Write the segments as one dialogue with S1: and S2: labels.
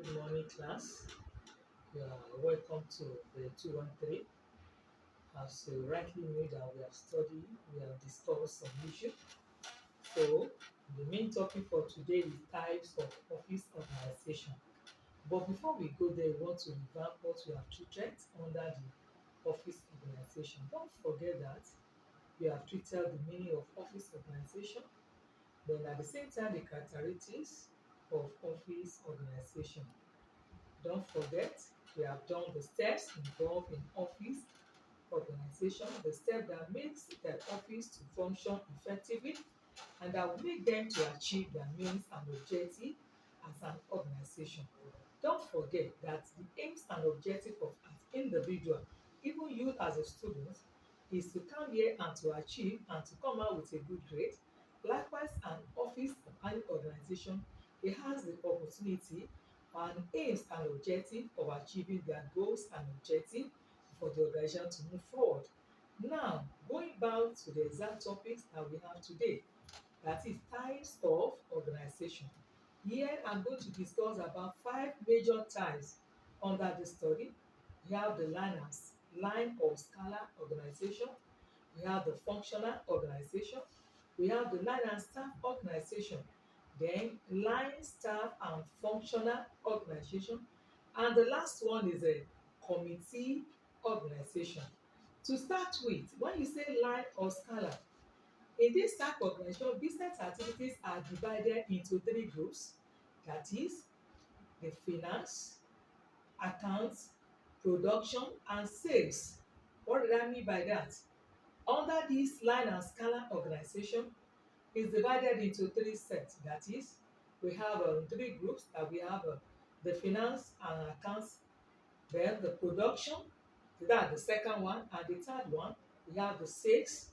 S1: Good morning, class. You are welcome to the 213. As you rightly know that we have studied, we have discussed some issues. So, the main topic for today is types of office organization. But before we go there, we want to revamp what we have treated under the office organization. Don't forget that we have treated the meaning of office organization, then at the same time, the characteristics of office organization. Don't forget, we have done the steps involved in office organization, the step that makes the office to function effectively and that will make them to achieve their means and objective as an organization. Don't forget that the aims and objective of an individual, even you as a student, is to come here and to achieve and to come out with a good grade. Likewise, an office or any organization, it has the opportunity and aims and objective of achieving their goals and objectives for the organization to move forward. Now, going back to the exact topics that we have today, that is types of organization. Here I'm going to discuss about five major types under the study. We have the line or scalar organization. We have the functional organization. We have the line and staff organization. Then line, staff, and functional organization. And the last one is a committee organization. To start with, when you say line or scalar, in this type of organization, business activities are divided into three groups. That is the finance, accounts, production, and sales. What did I mean by that? Under this line and scalar organization is divided into three sets. That is, we have three groups. That we have the finance and accounts, then the production, that's the second one, and the third one, we have the sales.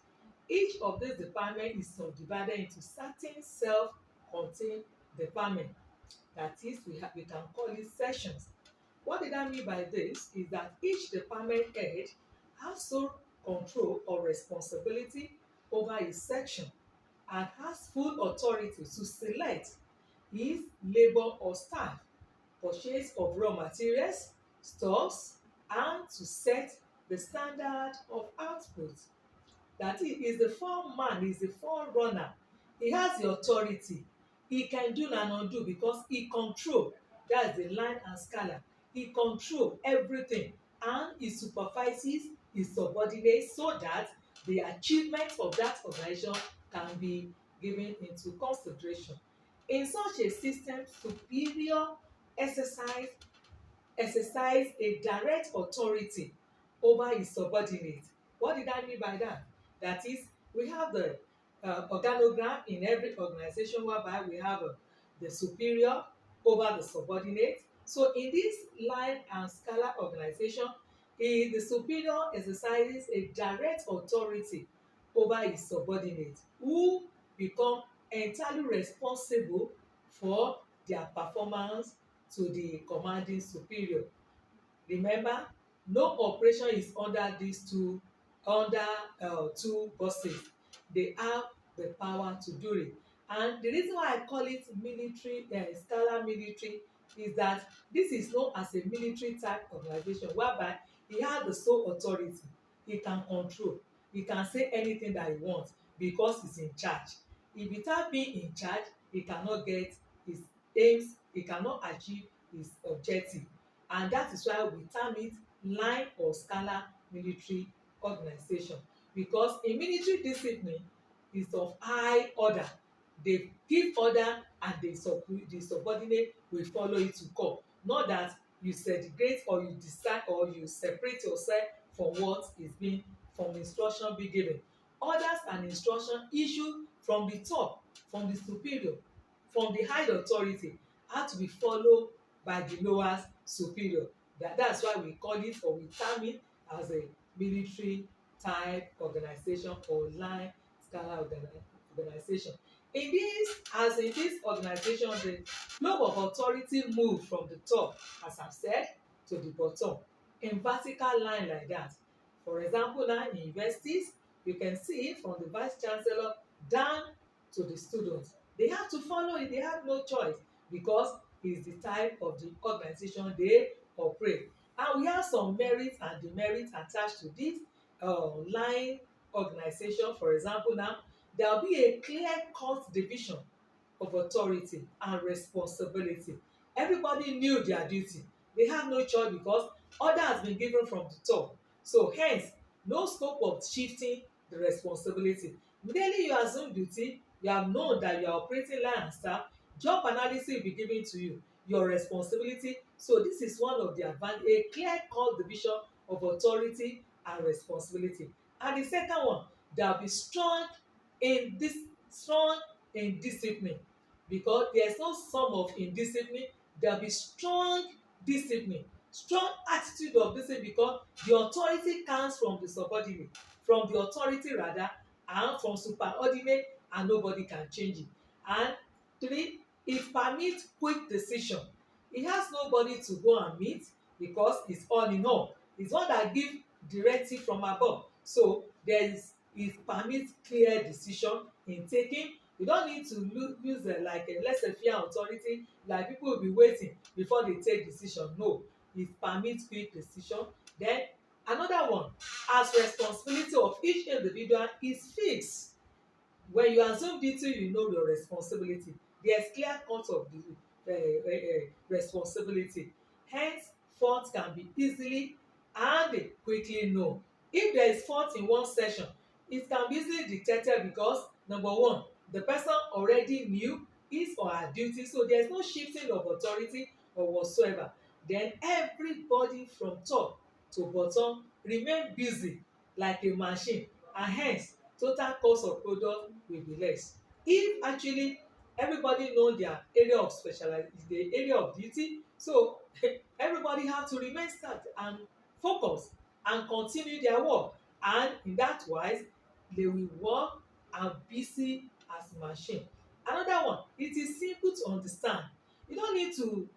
S1: Each of these departments is subdivided into certain self-contained departments. That is, we can call it sections. What did I mean by this is that each department head has sole control or responsibility over his section and has full authority to select his labor or staff, purchase of raw materials, stocks, and to set the standard of output. That is the foreman, is the forerunner. He has the authority. He can do and undo because he control. That's the line and scalar. He control everything and he supervises his subordinates so that the achievement of that organization can be given into consideration. In such a system, superior exercise exercise a direct authority over his subordinate. What did I mean by that? That is, we have the organogram in every organization whereby we have the superior over the subordinate. So in this line and scalar organization, the superior exercises a direct authority over his subordinate who become entirely responsible for their performance to the commanding superior. Remember, no operation is under these two bosses. They have the power to do it. And the reason why I call it military, scalar military, is that this is known as a military type organization whereby he has the sole authority. He can control. He can say anything that he wants because he's in charge. If without being in charge, he cannot get his aims, he cannot achieve his objective. And that is why we term it line or scalar military organization, because a military discipline is of high order. They give order and the subordinate will follow it to come, not that you segregate or you decide or you separate yourself from what is being from instruction be given. Orders and instruction issued from the top, from the superior, from the high authority have to be followed by the lowest superior. That's why we call it or we term it as a military type organization or line scalar organization. In this organization, the flow of authority move from the top, as I've said, to the bottom in vertical line like that. For example, now in universities, you can see from the vice chancellor down to the students. They have to follow it. They have no choice because is the type of the organization they operate. And we have some merits and demerits attached to this line organization. For example, now there will be a clear-cut division of authority and responsibility. Everybody knew their duty. They have no choice because order has been given from the top. So hence, no scope of shifting the responsibility. Immediately you assume duty, you have known that you are operating line and staff, job analysis will be given to you, your responsibility. So this is one of the advantage, a clear-cut division of authority and responsibility. And the second one, there will be strong in discipline, because there is no sum of indiscipline. There will be strong discipline, strong attitude of discipline, because the authority comes from the subordinate, from the authority rather, and from superordinate, and nobody can change it. And three, it permits quick decision. It has nobody to go and meet because it's all in all. It's one that give directive from above. So it permits clear decision in taking. You don't need to use like a laissez-faire authority, like people will be waiting before they take decision. No, it permits quick decision. Then another one, as responsibility of each individual is fixed. When you assume duty, you know your responsibility. There's clear cut of the responsibility. Hence, fault can be easily and quickly known. If there is fault in one session, it can be easily detected because number one, the person already knew his or her duty, so there's no shifting of authority or whatsoever. Then everybody from top to bottom remain busy like a machine, and hence total cost of product will be less. If actually everybody know their area of specialization, the area of duty, so everybody have to remain start and focus and continue their work, and in that wise they will work and busy as machine. Another one, it is simple to understand. You don't need to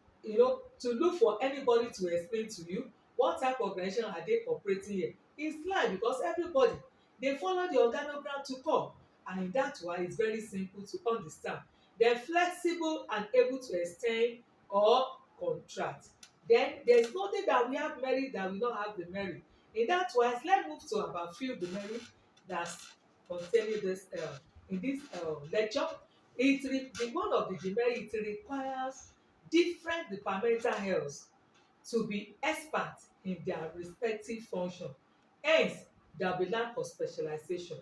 S1: to look for anybody to explain to you what type of organization are they operating here. It's clear because everybody they follow the organogram to come, and in that way it's very simple to understand. They're flexible and able to extend or contract. Then there's nothing that we have merit that we don't have the merit. In that wise, let's move to about few demerit that's containing this in this lecture. One of the demerit, it requires different departmental heads to be expert in their respective function. Hence, there will be lack of specialization.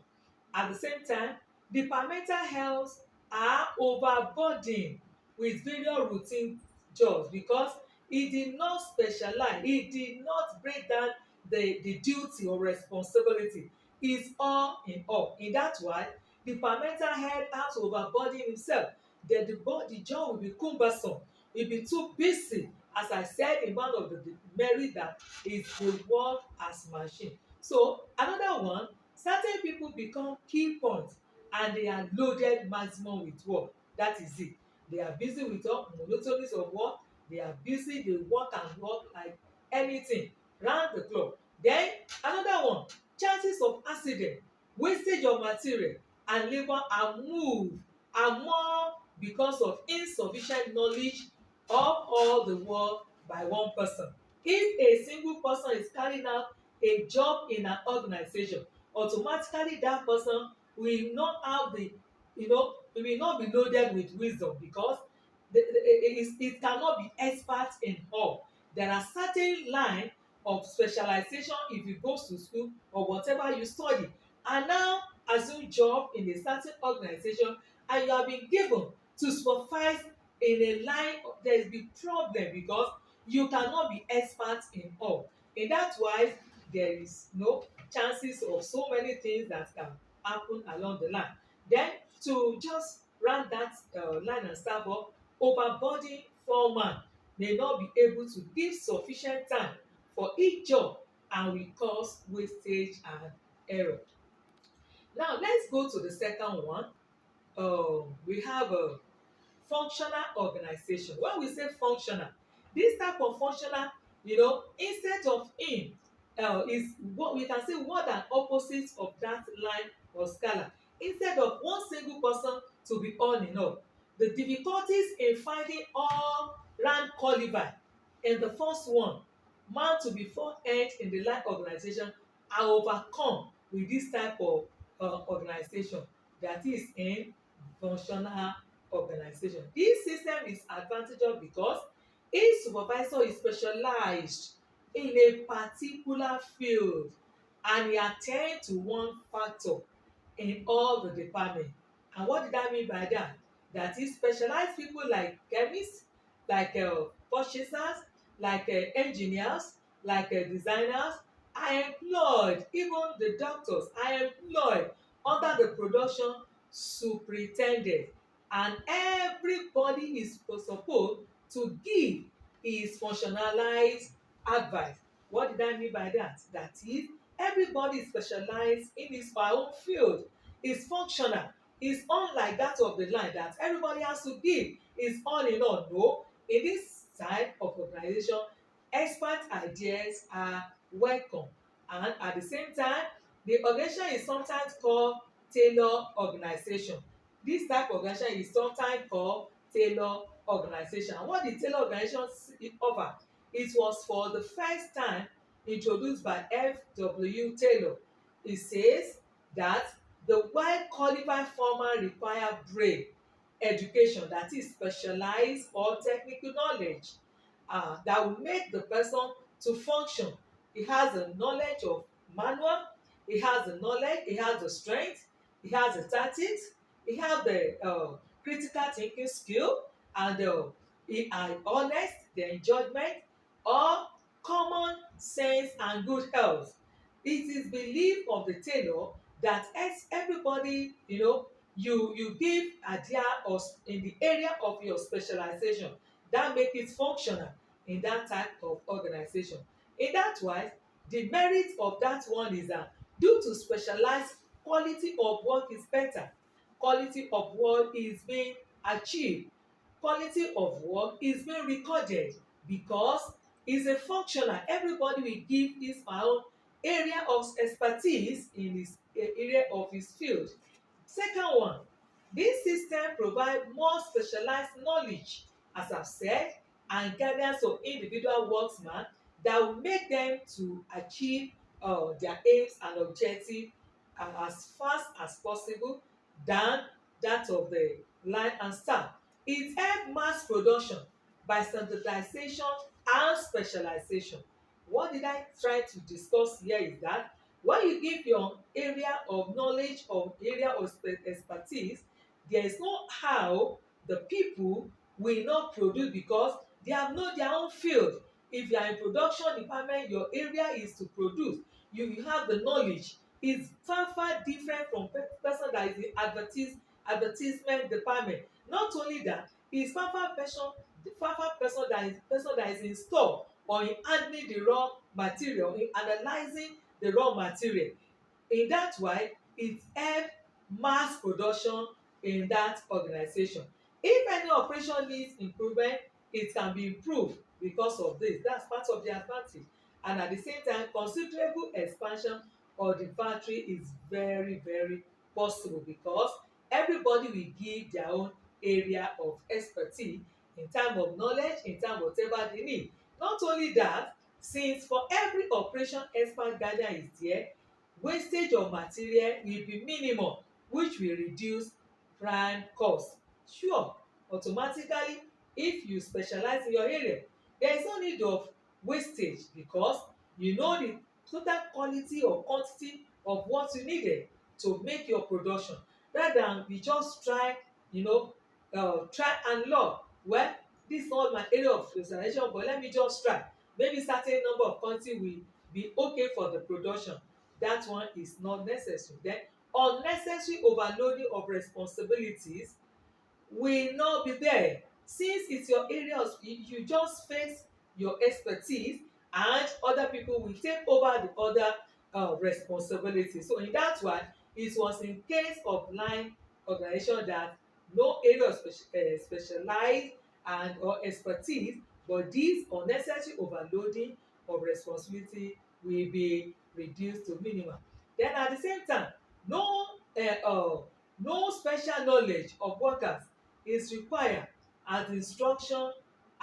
S1: At the same time, departmental heads are overburdened with various routine jobs because e did not specialize, e did not break down the duty or responsibility. Is all in all. In that way, departmental head has to overburden himself. The job will be cumbersome, will be too busy. As I said in one of the merit that is the work as machine. So another one, certain people become key points and they are loaded maximum with work. That is it. They are busy with monotony of work. They are busy, they work and work like anything round the clock. Then another one, chances of accident, wastage of material and labour are more because of insufficient knowledge of all the work by one person. If a single person is carrying out a job in an organization, automatically that person will not have it will not be loaded with wisdom because it cannot be expert in all. There are certain line of specialization if you go to school or whatever you study, and now assume job in a certain organization and you have been given to supervise in a line. There is the problem because you cannot be expert in all. In that wise, there is no chances of so many things that can happen along the line. Then to just round that line and start up, overburden foreman may not be able to give sufficient time for each job and will cause wastage and error. Now let's go to the second one. We have a functional organization. When we say functional, this type of functional, instead of in is what we can say what an opposite of that line or scalar. Instead of one single person to be all in all, the difficulties in finding all ran qualify in the first one. Man to be forehand in the line organization are overcome with this type of organization, that is in functional organization. This system is advantageous because each supervisor is specialized in a particular field and he attend to one factor in all the department. And what did I mean by that? That is specialized people like chemists, like purchasers, like engineers, like designers are employed, even the doctors are employed under the production superintendent, and everybody is supposed to give his functionalized advice. What did I mean by that? That is, everybody is specialized in his or her own field, is functional, is unlike that of the line that everybody has to give is all in all. No, in this type of organization, expert ideas are welcome, and at the same time the organization is sometimes called tailor organization. This type of organization is sometimes called tailor organization. And what the tailor organization offer, it was for the first time introduced by F.W. Taylor. It says that the well qualified foreman require brain education, that is specialized or technical knowledge that will make the person to function. He has the knowledge of manual, he has the knowledge, he has the strength, he has the tactics, he has the critical thinking skill, and he are honest, their judgment, or common sense and good health. It is belief of the tailor that as everybody, you give idea or in the area of your specialization that make it functional in that type of organization. In that wise, the merit of that one is that due to specialized, quality of work is better, quality of work is being achieved, quality of work is being recorded, because it's a functional, everybody will give his or her own area of expertise in his area of his field. Second one, this system provide more specialized knowledge, as I've said, and guidance of individual worksman that will make them to achieve their aims and objectives as fast as possible than that of the line and staff. It help mass production by standardization and specialization. What did I try to discuss here is that when you give your area of knowledge or area of expertise, there is no how the people will not produce, because they have known their own field. If you are in production department, your area is to produce, you have the knowledge. It's far different from person that is in advertisement department. Not only that, it's person that is in store or in handling the raw material, in analyzing the raw material. In that way, it help mass production in that organization. If any operation needs improvement, it can be improved because of this. That's part of the advantage. And at the same time, considerable expansion of the factory is very possible, because everybody will give their own area of expertise in terms of knowledge, in terms of whatever they need. Not only that, since for every operation expert guider is there, wastage of material will be minimum, which will reduce prime cost. Sure, automatically, if you specialize in your area, there is no need of wastage, because you know the total quality or quantity of what you needed to make your production, rather than we just try, try and log. Well, this is not my area of specialization, but let me just try. Maybe certain number of quantity will be okay for the production. That one is not necessary. Then unnecessary overloading of responsibilities will not be there, since it's your area of, you just face your expertise, and other people will take over the other responsibilities. So in that one, it was in case of line organization that no area of specialized and or expertise, but this unnecessary overloading of responsibility will be reduced to minimum. Then at the same time, no no special knowledge of workers is required, as instruction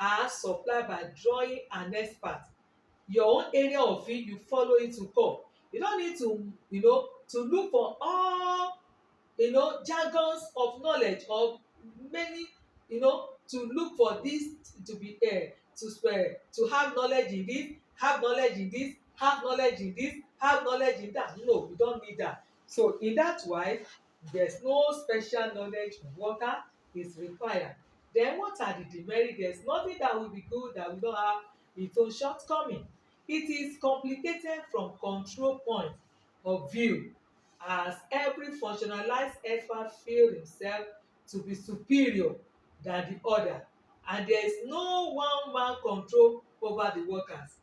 S1: are supplied by drawing an expert. Your own area of field, you follow it to come. You don't need to, to look for all, jargons of knowledge, or many, to look for this, to be to have knowledge in this, have knowledge in this, have knowledge in this, have knowledge in that. No, you don't need that. So in that wise, there's no special knowledge of water is required. Then what are the demerits? There's nothing that will be good that we don't have its own shortcoming. It is complicated from control point of view, as every functionalized expert feel himself to be superior than the other, and there is no one man control over the workers.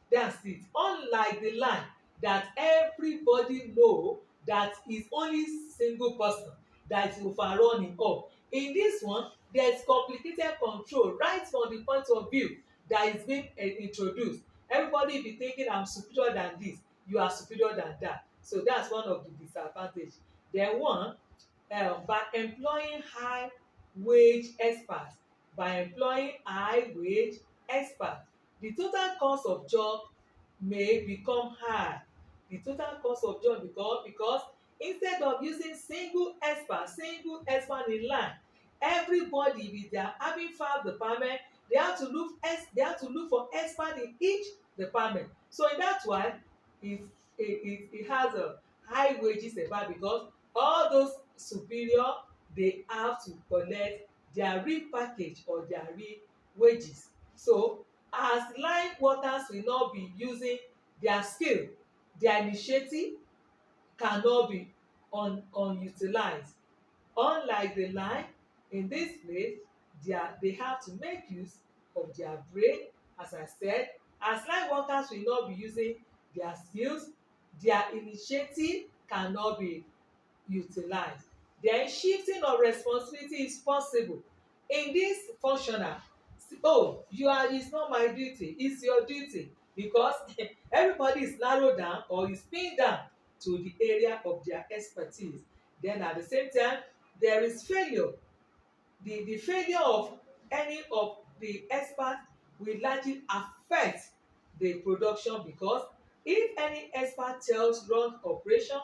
S1: That's it. Unlike the line that everybody know that is only single person that is overrunning up. In this one, there is complicated control right from the point of view that is being introduced. Everybody be thinking, I'm superior than this, you are superior than that. So that's one of the disadvantage. Then one, by employing high wage experts, the total cost of job may become high. The total cost of job, because instead of using single expert in line, everybody with their having 5 department, they have to look for expert in each department. So in that way, it has a high wages about, because all those superior, they have to collect their real package or their real wages. So as line workers will not be using their skill, their initiative cannot be unutilized. Unlike the line, in this place, they have to make use of their brain. As I said, as line workers will not be using their skills, their initiative cannot be utilized. Then shifting of responsibility is possible. In this functional, oh, it's not my duty, it's your duty, because everybody is narrowed down or is pinned down to the area of their expertise. Then at the same time, there is failure. The failure of any of the experts will largely affect the production, because if any expert tells wrong operation,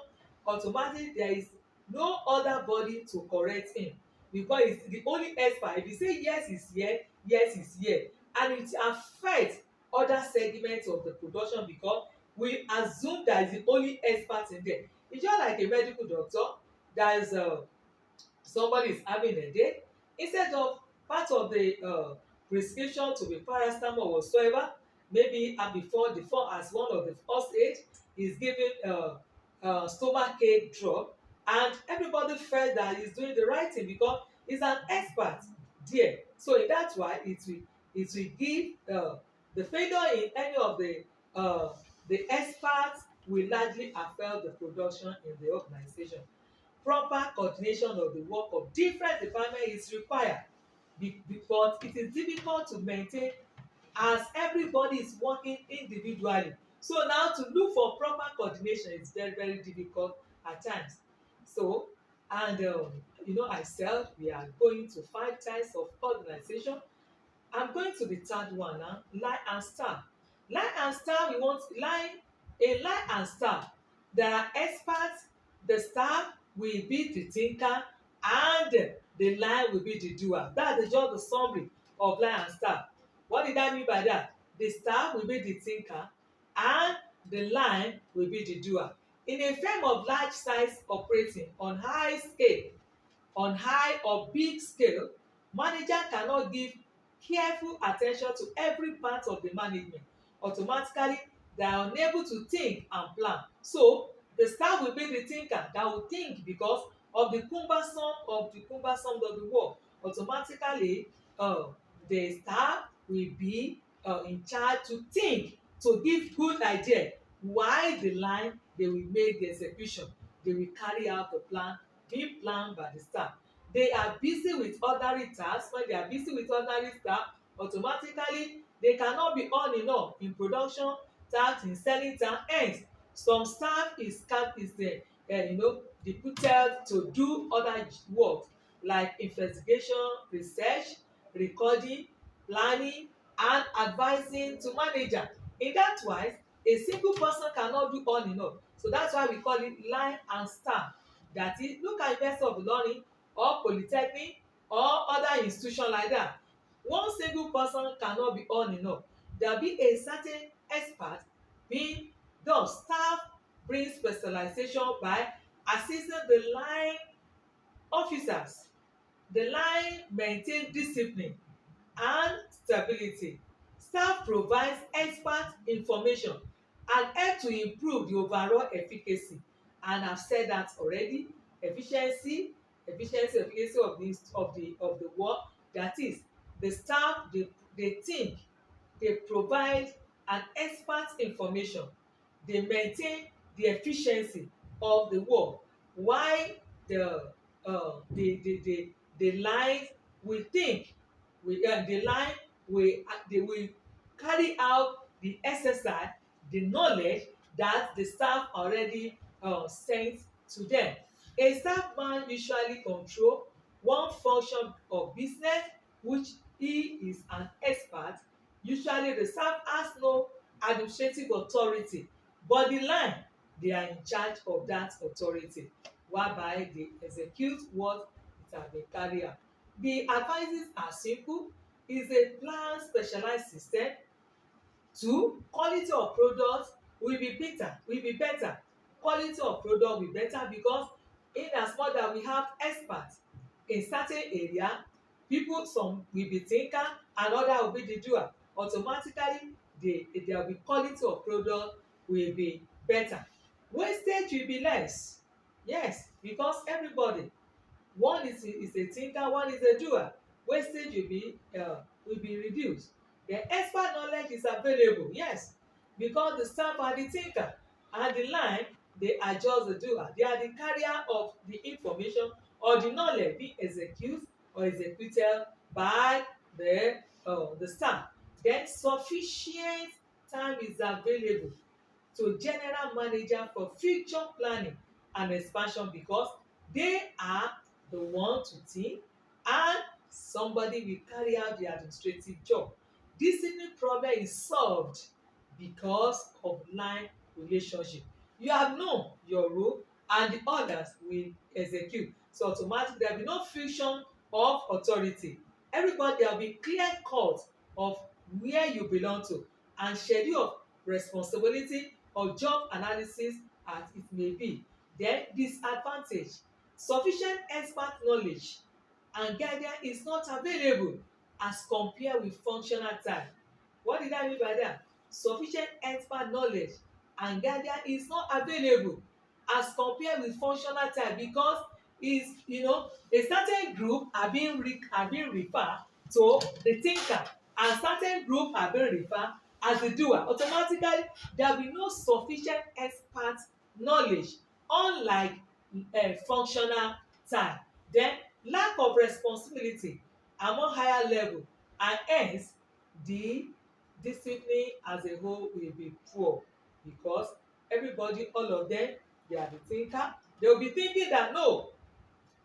S1: automatically there is no other body to correct him, because it's the only expert. If you say yes is here, yes is here, and it affects other segments of the production, because we assume that is the only expert in there. It's just like a medical doctor. That is somebody is having a headache, instead of part of the prescription to be paracetamol or whatsoever, maybe before as one of the first aid is giving stomach ache drug, and everybody felt that he's doing the right thing because he's an expert there. So in that way, it will give the failure in any of the experts will largely affect the production in the organization. Proper coordination of the work of different departments is required, because it is difficult to maintain as everybody is working individually. So now to look for proper coordination is very, very difficult at times. So, and I said we are going to 5 types of organization. I'm going to the third one now, line and staff. Line and staff, we want line and staff. There are experts, the staff will be the thinker, and the line will be the doer. That is just the summary of line and staff. What did I mean by that? The staff will be the thinker, and the line will be the doer. In a firm of large size operating on high or big scale, manager cannot give careful attention to every part of the management. Automatically, they are unable to think and plan. So the staff will be the thinker that will think, because of the cumbersome of the work. Automatically, the staff will be in charge to think, to give good idea, while the line, they will make the execution, they will carry out the plan being planned by the staff. They are busy with ordinary tasks. When they are busy with ordinary tasks, automatically they cannot be on enough in production tasks, in selling tasks. Hence, some staff is deputed to do other work like investigation, research, recording, planning, and advising to manager. In that wise, a single person cannot do all in all. So that's why we call it line and staff. That is, look at University of Ilorin or Polytechnic or other institution like that. One single person cannot be all in all. There will be a certain expert being done. Staff brings specialization by assisting the line officers. The line maintain discipline and stability. Staff provides expert information and help to improve the overall efficacy. And I've said that already. Efficiency of the work. That is, the staff they think, they provide an expert information, they maintain the efficiency of the work, while the the line will think, the line will they will carry out the exercise, the knowledge that the staff already sent to them. A staff man usually control one function of business which he is an expert. Usually the staff has no administrative authority, but the line, they are in charge of that authority, whereby they execute what it has been carried out. The advices are simple. It's a planned specialized system. Two, quality of product will be better. Quality of product will be better because in as much that we have experts in certain area, people, some will be thinker and other will be the doer. Automatically, there will be quality of product will be better. Wastage will be less. Yes, because everybody, one is a thinker, one is a doer. Wastage will be reduced. The expert knowledge is available, yes, because the staff are the thinker and the line, they are just the doer. They are the carrier of the information or the knowledge being executed or executed by the staff. Then sufficient time is available to general manager for future planning and expansion because they are the one to think and somebody will carry out the administrative job. Discipline problem is solved because of line relationship. You have known your role and the others will execute. So automatically there will be no fusion of authority. Everybody, there will be clear cut of where you belong to and schedule of responsibility or job analysis as it may be. Then disadvantage, sufficient expert knowledge and guidance is not available as compared with functional time. What did I mean by that? Sufficient expert knowledge and guidance is not available as compared with functional time because is a certain group are being referred to the thinker and certain group are being referred as the doer. Automatically there will be no sufficient expert knowledge unlike functional time. Then lack of responsibility among higher level and hence the discipline as a whole will be poor because everybody, all of them, they are the thinker. They will be thinking that no,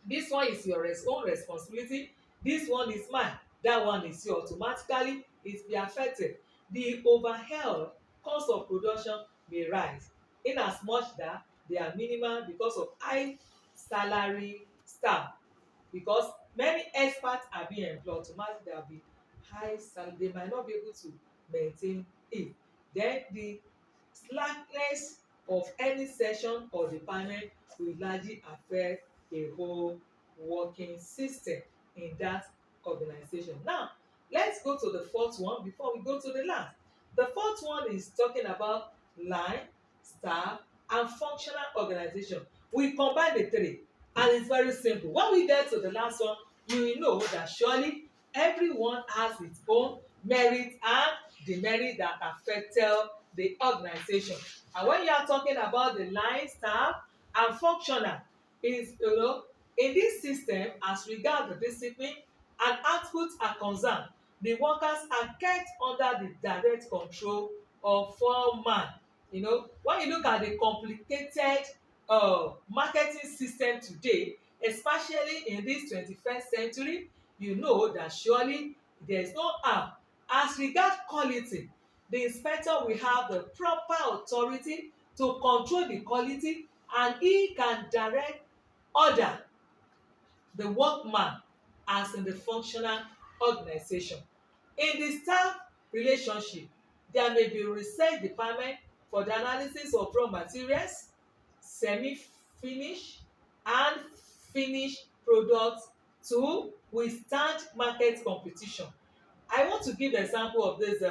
S1: this one is your own responsibility, this one is mine, that one is yours. Automatically it be affected. The overhead cost of production may rise in as much that they are minimal because of high salary staff, because many experts are being employed. Automatically there will be high salary, they might not be able to maintain it. Then the slackness of any section or department will largely affect a whole working system in that organization. Now let's go to the fourth one before we go to the last. The fourth one is talking about line, staff and functional organization. We combine the three and it's very simple. When we get to the last one, you will know that surely everyone has its own merit and demerit that affected the organization. And when you are talking about the line, staff and functional, is in this system, as regards the discipline and output are concerned, the workers are kept under the direct control of foreman. When you look at the complicated marketing system today, especially in this 21st century, you know that surely There is no harm. As regard quality, the inspector will have the proper authority to control the quality, and he can direct, order the workman as in the functional organization. In the staff relationship, there may be research department for the analysis of raw materials, semi-finished and finished products to withstand market competition. I want to give example of this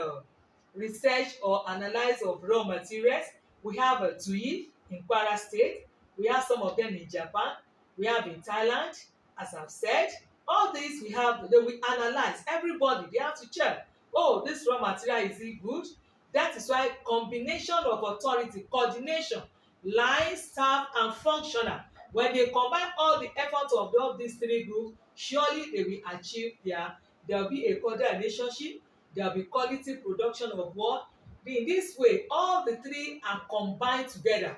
S1: research or analyze of raw materials. We have TUI in Kwara State. We have some of them in Japan. We have in Thailand, as I've said. All these we have, they will analyze. Everybody, they have to check. Oh, this raw material, is it good? That is why combination of authority, coordination, line, staff, and functional. When they combine all the effort of all these three groups, surely they will achieve there will be a cordial relationship, there will be quality production of work. In this way, all the three are combined together.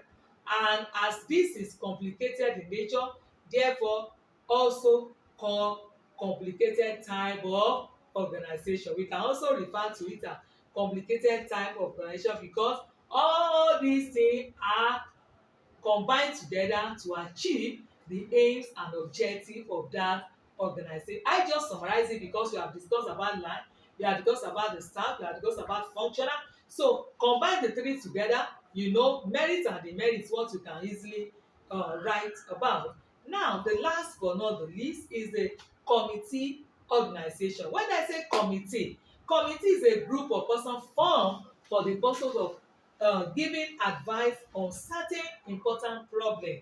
S1: And as this is complicated in nature, therefore also called complicated type of organization. We can also refer to it as complicated type of organization because all these things are combine together to achieve the aims and objective of that organization. I just summarize it because we have discussed about line, we have discussed about the staff, we have discussed about functional. So combine the three together, you know, merit and demerits, what you can easily write about. Now, the last but not the least is the committee organization. When I say committee, committee is a group of persons formed for the purpose of giving advice on certain important problem.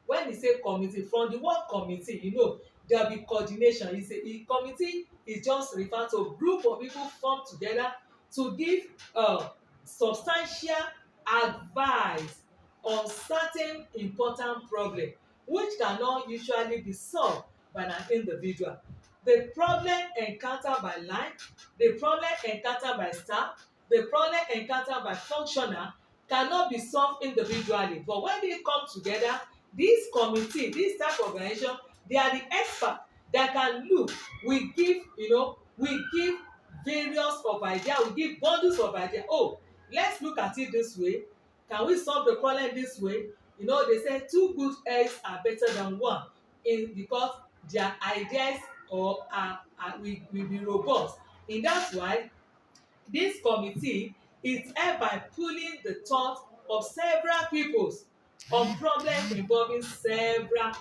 S1: When we say committee, from the word committee, you know, there will be coordination. A committee is just refer to a group of people formed together to give substantial advice on certain important problem which cannot usually be solved by an individual. The problem encountered by line, the problem encountered by staff, the problem encountered by functional cannot be solved individually, but when they come together, this committee, this type of organization, they are the expert that can look. We give, you know, we give various of idea, we give bundles of idea. Oh, let's look at it this way. Can we solve the problem this way? You know, they say two good eggs are better than one, because their ideas or will be robust. In that why this committee is helped by pulling the thought of several peoples on problems involving several